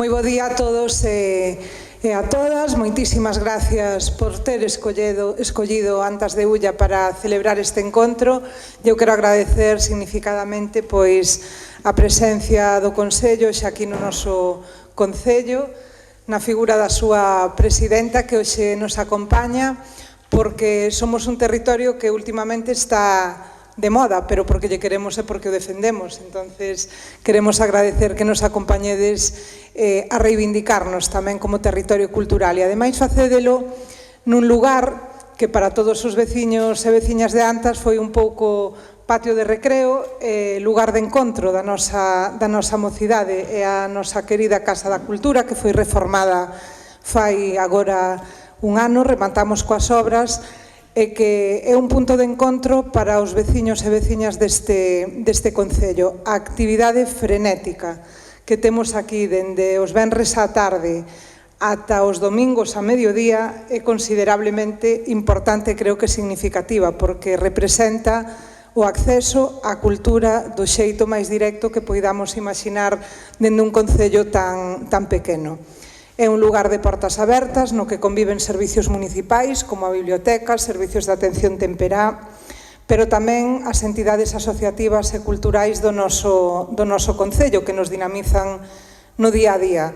Moi bo día a todos e a todas. Moitísimas gracias por ter escollido Antas de Ulla para celebrar este encontro. Eu quero agradecer significadamente a presencia do Consello xa aquí no noso Concello, na figura da súa presidenta que hoxe nos acompaña, porque somos un territorio que últimamente está de moda, pero porque lle queremos e porque o defendemos. Entonces, queremos agradecer que nos acompañedes a reivindicarnos tamén como territorio cultural e, ademais, facédelo nun lugar que para todos os veciños e veciñas de Antas foi un pouco patio de recreo, lugar de encontro da nosa mocidade e a nosa querida Casa da Cultura, que foi reformada fai agora un ano, rematamos coas obras, e que é un punto de encontro para os veciños e veciñas deste Concello. A actividade frenética que temos aquí dende os venres á tarde ata os domingos a mediodía é considerablemente importante, creo que significativa, porque representa o acceso á cultura do xeito máis directo que poidamos imaginar dende un concello tan pequeno. É un lugar de portas abertas no que conviven servicios municipais como a biblioteca, servicios de atención temperá, pero tamén as entidades asociativas e culturais do noso concello que nos dinamizan no día a día.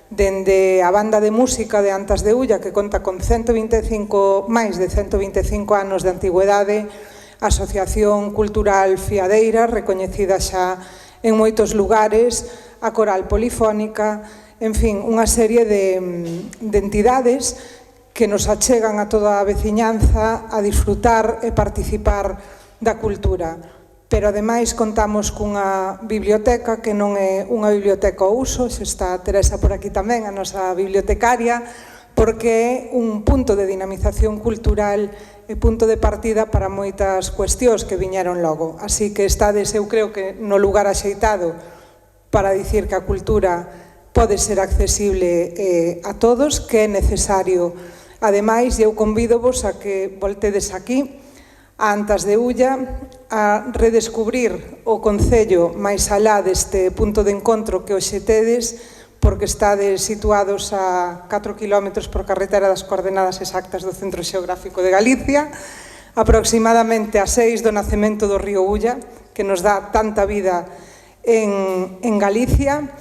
Dende a banda de música de Antas de Ulla, que conta con máis de 125 anos de antigüedade, a Asociación Cultural Fiadeira, recoñecida xa en moitos lugares, a Coral Polifónica, en fin, unha serie de entidades que nos achegan a toda a veciñanza a disfrutar e participar da cultura. Pero, ademais, contamos cunha biblioteca que non é unha biblioteca ao uso, se está Teresa por aquí tamén, a nosa bibliotecaria, porque é un punto de dinamización cultural e punto de partida para moitas cuestións que viñeron logo. Así que estades, eu creo que no lugar axeitado para dicir que a cultura pode ser accesible a todos, que é necesario. Ademais, eu convídovos a que voltedes aquí, a Antas de Ulla, a redescubrir o Concello máis alá deste punto de encontro que hoxe tedes, porque estades situados a 4 km por carretera das coordenadas exactas do Centro Xeográfico de Galicia, aproximadamente a 6 do nacemento do río Ulla, que nos dá tanta vida en Galicia.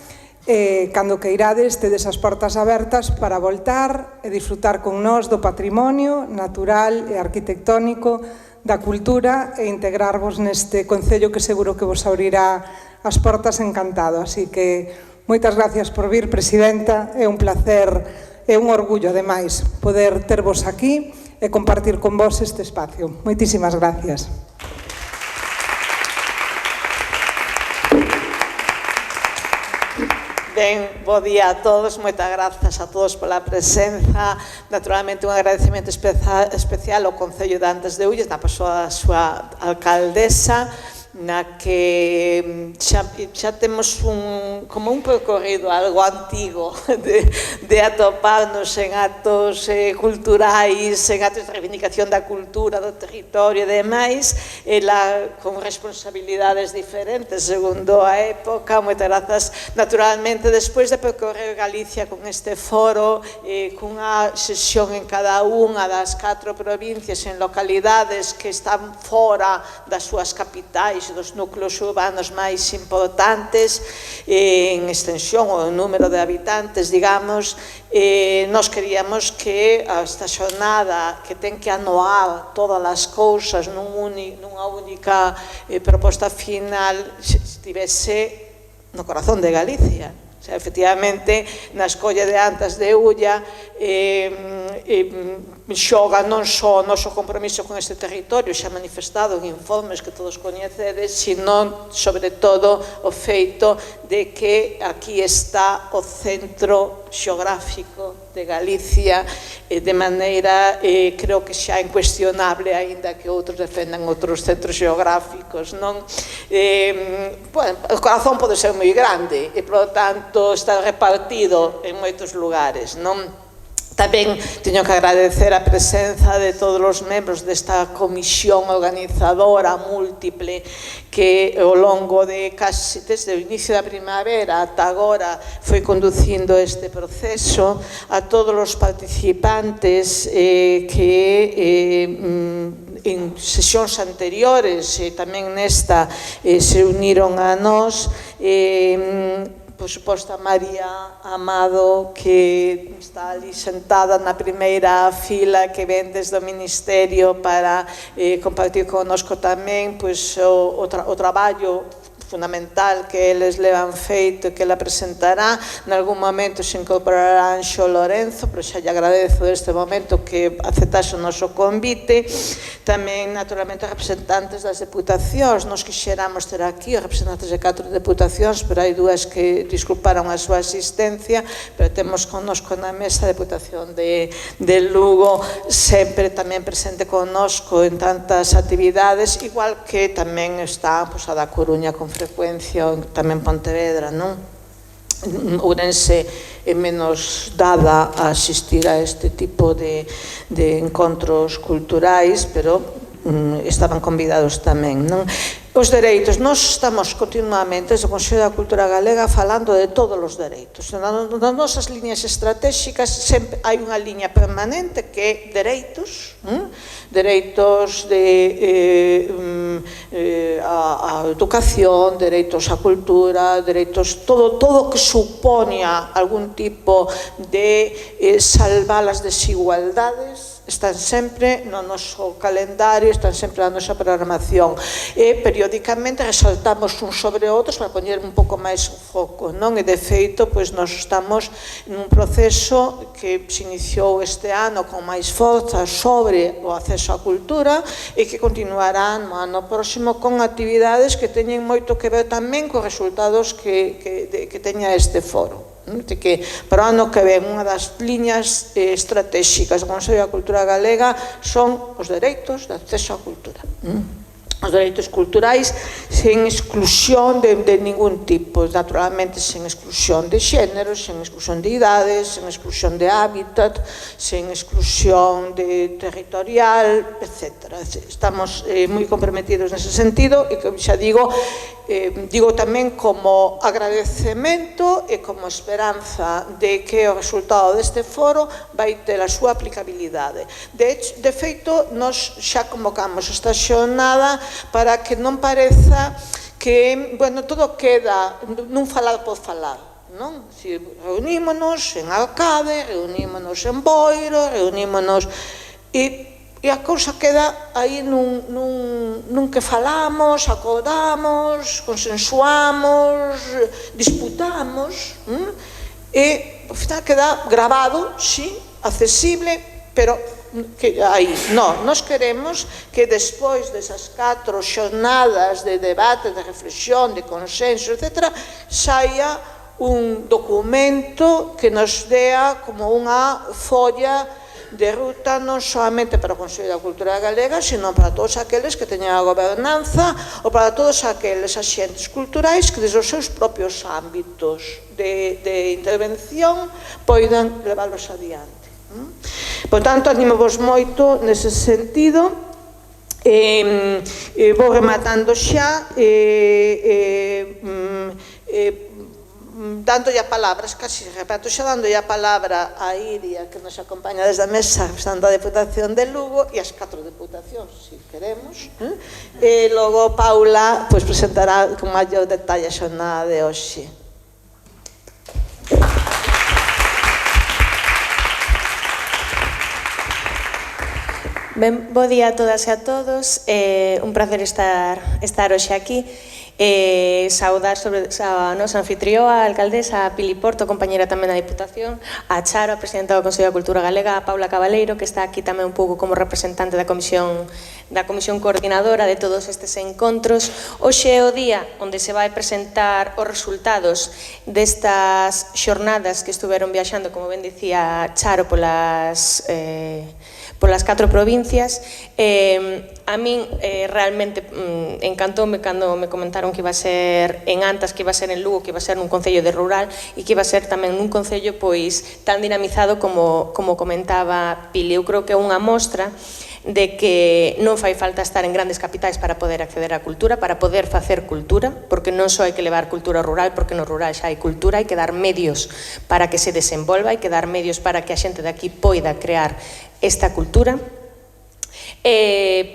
Cando queirades, tedes as portas abertas para voltar e disfrutar con nós do patrimonio natural e arquitectónico da cultura e integrarvos neste concello que seguro que vos abrirá as portas encantado. Así que moitas gracias por vir, presidenta, é un placer e un orgullo, ademais, poder tervos aquí e compartir con vos este espacio. Moitísimas gracias. Ben, bo día a todos, moitas grazas a todos pola presenza. Naturalmente, un agradecemento especial ao Concello de Antas de Ulla, na persoa da súa alcaldesa, na que xa temos como un percorrido algo antigo de atoparnos en actos culturais, en actos de reivindicación da cultura, do territorio e demais, con responsabilidades diferentes segundo a época. Moitas grazas, naturalmente, despois de percorrer Galicia con este foro, cunha sesión en cada unha das 4 provincias en localidades que están fora das súas capitais, dos núcleos urbanos máis importantes en extensión ou en número de habitantes, digamos, nós queríamos que esta xornada que ten que anuar todas as cousas nunha única proposta final estivese no corazón de Galicia. Efectivamente, na escolla de Antas de Ulla xoga non só o noso compromiso con este territorio xa manifestado en informes que todos coñecedes, sino, sobre todo, o feito de que aquí está o centro xeográfico de Galicia de maneira, creo que xa incuestionable, aínda que outros defendan outros centros xeográficos, non? O corazón pode ser moi grande e, por lo tanto, está repartido en moitos lugares, non? Tamén teño que agradecer a presenza de todos os membros desta comisión organizadora múltiple que ao longo de casi desde o inicio da primavera ata agora foi conducindo este proceso, a todos os participantes que en sesións anteriores e tamén nesta se uniron a nós, por suposto a María Amado, que está ali sentada na primeira fila, que ven desde o Ministerio para compartir connosco tamén o traballo fundamental que eles levan feito e que ela presentará. En algún momento se incorporará Anxo Lorenzo, pero xa lle agradezo deste momento que aceptase o noso convite. Tamén, naturalmente, representantes das deputacións. Nos quixéramos ter aquí os representantes de 4 deputacións, pero hai 2 que disculparon a súa asistencia, pero temos connosco na mesa a Deputación de Lugo, sempre tamén presente connosco en tantas actividades, igual que tamén está a da Coruña con frecuencia, tamén Pontevedra, non? Ourense é menos dada a asistir a este tipo de encontros culturais, pero estaban convidados tamén, non? Os dereitos, nós estamos continuamente desde o Consello da Cultura Galega falando de todos os dereitos. Nas nosas líneas estratégicas sempre hai unha liña permanente que é dereitos, dereitos a educación, dereitos á cultura, dereitos, todo que supoña algún tipo de salvar as desigualdades, están sempre no noso calendario, están sempre na nosa programación e periódicamente resaltamos uns sobre outros para poñer un pouco máis o foco, non? E de feito, nós estamos nun proceso que se iniciou este ano con máis forza sobre o acceso á cultura e que continuará no ano próximo con actividades que teñen moito que ver tamén cos resultados que teña este foro. Que para o ano que ven unha das liñas estratégicas do Consello da Cultura Galega son os dereitos de acceso á cultura. Os dereitos culturais sen exclusión de ningún tipo, naturalmente sen exclusión de xénero, sen exclusión de idades, sen exclusión de hábitat, sen exclusión de territorial, etc. Estamos moi comprometidos nese sentido e que xa digo tamén como agradecemento e como esperanza de que o resultado deste foro vai ter a súa aplicabilidade. De feito, nós xa convocamos esta xornada para que non pareza que, todo queda nun falar por falar, non? Reunímonos en Alcade, reunímonos en Boiro, reunímonos e a cousa queda aí nun que falamos, acordamos, consensuamos, disputamos e ao final queda grabado, sí, accesible, pero que aí, nós queremos que despois desas 4 xornadas de debate, de reflexión, de consenso, etc., saia un documento que nos dea como unha folla de ruta non solamente para o Consello da Cultura Galega, sino para todos aqueles que teñen a gobernanza ou para todos aqueles axentes culturais que desde os seus propios ámbitos de intervención poidan leválos adiante. Por tanto, animovos moito nese sentido. Vou rematando xa dándolle a palabra, casi reparto xa dándolle a palabra a Iria, que nos acompaña desde a mesa representando a Deputación de Lugo e as 4 deputacións, se queremos, e logo Paula presentará con maior detalle a xornada de hoxe. Ben, bo día a todas e a todos, un placer estar hoxe aquí. Saudar sobre a nosa anfitrioa, a alcaldesa, a Pili Porto, compañera tamén da Diputación, a Charo, a presidenta do Consello da Cultura Galega, a Paula Cabaleiro, que está aquí tamén un pouco como representante da comisión coordinadora de todos estes encontros. Hoxe é o día onde se vai presentar os resultados destas xornadas que estuveron viaxando, como ben dicía Charo, polas 4 provincias. a min realmente encantoume cando me comentaron que iba a ser en Antas, que iba a ser en Lugo, que iba a ser nun concello de rural e que iba a ser tamén nun concello pois tan dinamizado como comentaba Pili. Eu creo que é unha mostra de que non fai falta estar en grandes capitais para poder acceder á cultura, para poder facer cultura, porque non só hai que levar cultura rural, porque no rural xa hai cultura, hai que dar medios para que se desenvolva, hai que dar medios para que a xente de aquí poida crear esta cultura,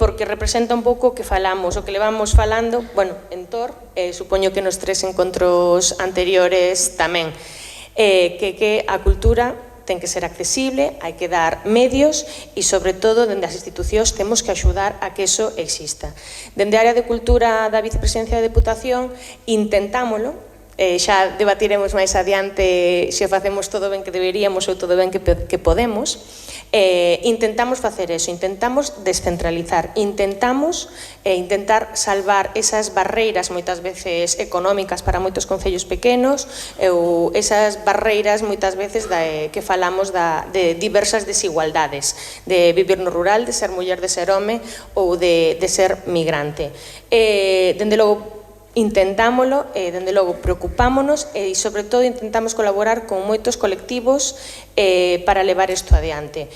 porque representa un pouco o que falamos, o que levamos falando, bueno, en Tor, supoño que nos 3 encontros anteriores tamén, que a cultura ten que ser accesible, hai que dar medios e, sobre todo, dende as institucións temos que axudar a que eso exista. Dende a área de cultura da Vicepresidencia da Deputación intentámolo, xa debatiremos máis adiante se o facemos todo ben que deberíamos ou todo ben que podemos. Intentamos facer eso, intentamos descentralizar, intentamos intentar salvar esas barreiras moitas veces económicas para moitos concellos pequenos ou esas barreiras moitas veces que falamos de diversas desigualdades, de vivir no rural, de ser muller, de ser home ou de ser migrante. Dende logo, intentámolo, dende logo preocupámonos e, sobre todo, intentamos colaborar con moitos colectivos para levar isto adiante.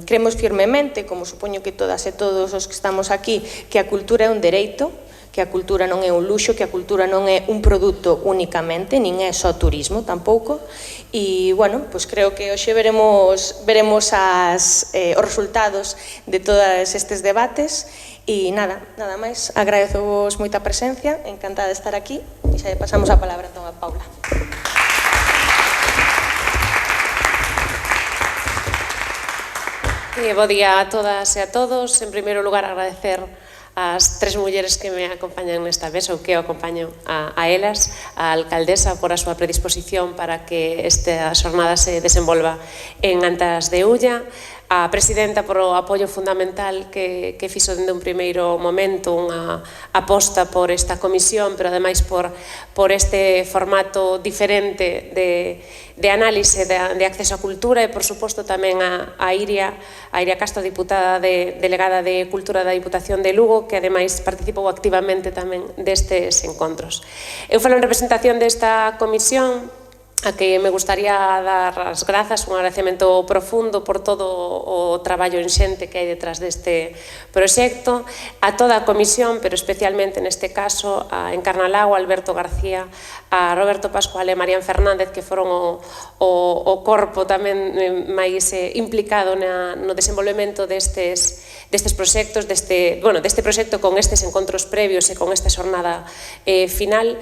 Creemos firmemente, como supoño que todas e todos os que estamos aquí, que a cultura é un dereito, que a cultura non é un luxo, que a cultura non é un produto únicamente, nin é só turismo tampouco. E, bueno, pois creo que hoxe veremos os resultados de todos estes debates. E nada máis, agradezovos moita presencia, encantada de estar aquí e xa pasamos a palabra entón a Paula. Bo día a todas e a todos. En primeiro lugar, agradecer as 3 mulleres que me acompañan nesta mesa, ou que eu acompaño a elas, a alcaldesa por a súa predisposición para que esta xornada se desenvolva en Antas de Ulla, a presidenta por o apoio fundamental que fixo dende un primeiro momento unha aposta por esta comisión, pero ademais por este formato diferente de análise de acceso á cultura e, por suposto, tamén a Iria Castro, diputada delegada de Cultura da Diputación de Lugo, que ademais participou activamente tamén destes encontros. Eu falo en representación desta comisión, a que me gustaría dar as grazas, un agradecemento profundo por todo o traballo enxente que hai detrás deste proxecto, a toda a comisión, pero especialmente neste caso a Encarnalao, a Alberto García, a Roberto Pascual e Marián Fernández, que foron o corpo tamén máis implicado no desenvolvemento destes proxectos, deste proxecto con estes encontros previos e con esta xornada final,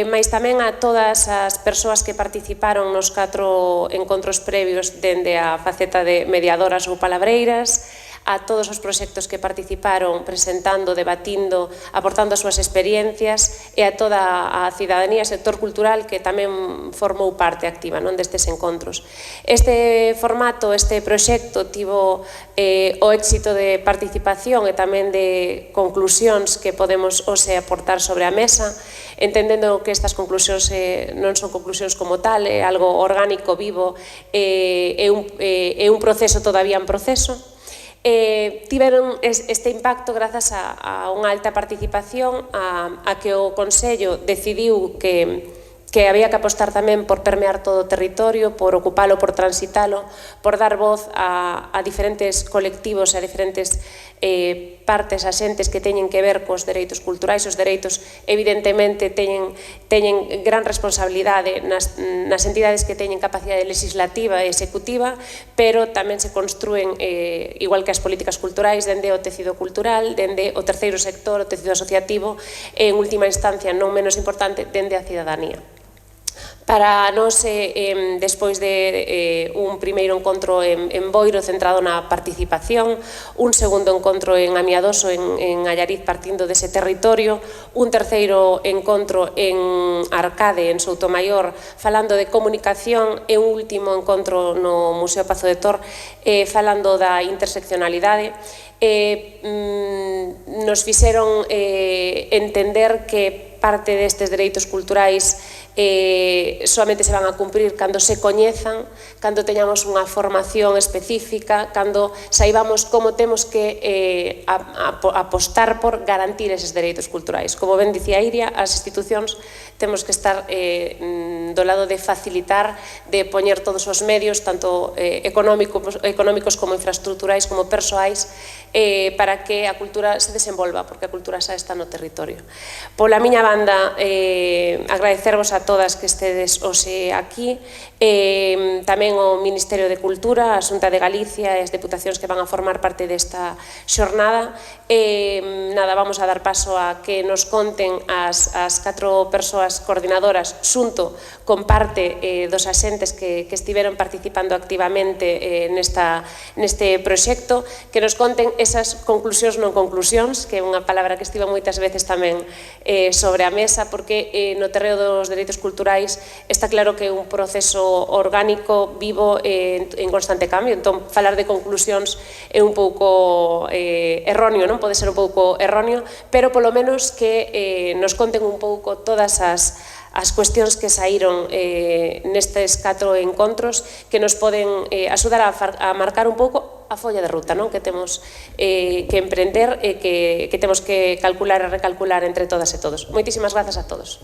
máis tamén a todas as persoas que participaron nos 4 encontros previos dende a faceta de mediadoras ou palabreiras, a todos os proxectos que participaron presentando, debatindo, aportando as súas experiencias e a toda a cidadanía, sector cultural que tamén formou parte activa destes encontros. Este formato, este proxecto tivo o éxito de participación e tamén de conclusións que podemos hoxe aportar sobre a mesa, entendendo que estas conclusións non son conclusións como tal, é algo orgánico, vivo, é un proceso todavía en proceso. Tiveron este impacto grazas a unha alta participación, a que o Consello decidiu que había que apostar tamén por permear todo o territorio, por ocupalo, por transitalo, por dar voz a diferentes colectivos, a diferentes partes, asentes que teñen que ver cos dereitos culturais. Os dereitos, evidentemente, teñen gran responsabilidade nas entidades que teñen capacidade legislativa e executiva, pero tamén se construen, igual que as políticas culturais, dende o tecido cultural, dende o terceiro sector, o tecido asociativo, e, en última instancia, non menos importante, dende a cidadanía. Para nós, despois de un primeiro encontro en Boiro centrado na participación, un segundo encontro en Amiadoso, en Allariz, partindo dese territorio, un terceiro encontro en Arcade, en Soutomaior, falando de comunicación, e un último encontro no Museo Pazo de Tor, falando da interseccionalidade, nos fixeron entender que parte destes dereitos culturais solamente se van a cumprir cando se coñezan, cando teñamos unha formación específica, cando saibamos como temos que apostar por garantir eses dereitos culturais. Como ben dicía Iria, as institucións temos que estar do lado de facilitar, de poñer todos os medios, tanto económicos como infraestructurais, como persoais, para que a cultura se desenvolva, porque a cultura xa está no territorio. Pola miña banda, agradecervos a todas que estedes hoxe aquí, tamén o Ministerio de Cultura, a Xunta de Galicia e as deputacións que van a formar parte desta xornada. Nada, vamos a dar paso a que nos conten as 4 persoas coordinadoras xunto con parte dos axentes que estiveron participando activamente neste proxecto, que nos conten esas conclusións non conclusións, que é unha palabra que estiva moitas veces tamén sobre a mesa, porque no terreo dos dereitos culturais está claro que é un proceso orgánico, vivo, en constante cambio. Entón, falar de conclusións é un pouco erróneo, non? Pode ser un pouco erróneo, pero polo menos que nos conten un pouco todas as cuestións que saíron nestes 4 encontros, que nos poden axudar a marcar un pouco a folla de ruta, non? Que temos que emprender e que temos que calcular e recalcular entre todas e todos. Moitísimas grazas a todos.